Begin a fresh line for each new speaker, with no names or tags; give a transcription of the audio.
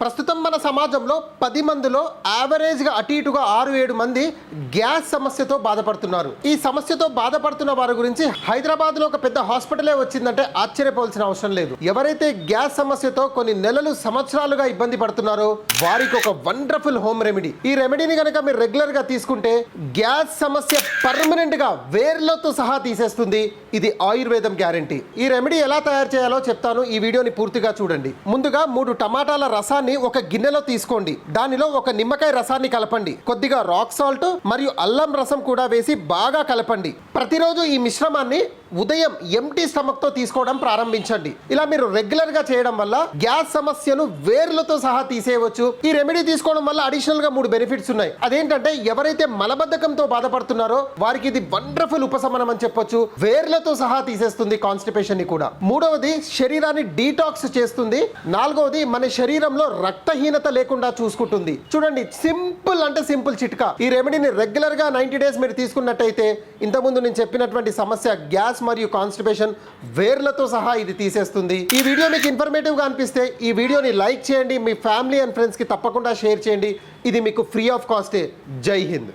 ప్రస్తుతం మన సమాజంలో 10 మందిలో యావరేజ్గా అటు ఇటుగా 6-7 మంది గ్యాస్ సమస్యతో బాధపడుతున్నారు. ఈ సమస్యతో బాధపడుతున్న వారి గురించి హైదరాబాద్లో ఒక పెద్ద హాస్పిటలే వచ్చిందంటే ఆశ్చర్యపోవాల్సిన అవసరం లేదు. ఎవరైతే గ్యాస్ సమస్యతో కొన్ని నెలలు సంవత్సరాలుగా ఇబ్బంది పడుతున్నారో వారికి ఒక వండర్ఫుల్ హోమ్ రెమెడీ. ఈ రెమెడీని కనుక మీరు రెగ్యులర్గా తీసుకుంటే గ్యాస్ సమస్య పర్మనెంట్గా వేర్లతో సహా తీసేస్తుంది. ఇది ఆయుర్వేదం గ్యారంటీ. ఈ రెమెడీ ఎలా తయారు చేయాలో చెప్తాను. ఈ వీడియోని పూర్తిగా చూడండి. ముందుగా 3 టమాటాల రసాన్ని ఒక గిన్నెలో తీసుకోండి. దానిలో ఒక నిమ్మకాయ రసాన్ని కలపండి. కొద్దిగా రాక్ సాల్ట్ మరియు అల్లం రసం కూడా వేసి బాగా కలపండి. ప్రతిరోజు ఈ మిశ్రమాన్ని ఉదయం ఎంటీ స్టమక్ తో తీసుకోవడం ప్రారంభించండి. ఇలా మీరు రెగ్యులర్ గా చేయడం వల్ల గ్యాస్ సమస్యను వేర్లతో సహా తీసేయవచ్చు. ఈ రెమెడీ తీసుకోవడం వల్ల అడిషనల్ గా 3 బెనిఫిట్స్ ఉన్నాయి. అదేంటంటే ఎవరైతే మలబద్ధకంతో బాధపడుతున్నారో వారికి ఇది వండర్ఫుల్ ఉపశమనం అని చెప్పొచ్చు. వేర్లతో సహా తీసేస్తుంది కాన్స్టిపేషన్ ని కూడా. మూడవది శరీరాన్ని డీటాక్స్ చేస్తుంది. నాలుగవది మన శరీరంలో రక్తహీనత లేకుండా చూసుకుంటుంది. చూడండి, సింపుల్ అంటే సింపుల్ చిట్కా. ఈ రెమెడీని రెగ్యులర్ గా 90 డేస్ మీరు తీసుకున్నట్టయితే ఇంతకుముందు నేను చెప్పినటువంటి సమస్య గ్యాస్ మరియు కాన్స్టిపేషన్ వేర్లతో సహా ఇది తీసేస్తుంది. ఈ వీడియో మీకు ఇన్ఫర్మేటివ్ గా అనిపిస్తే ఈ వీడియోని లైక్ చేయండి. మీ ఫ్యామిలీ అండ్ ఫ్రెండ్స్ కి తప్పకుండా షేర్ చేయండి. ఇది మీకు ఫ్రీ ఆఫ్ కాస్టే. జై హింద్.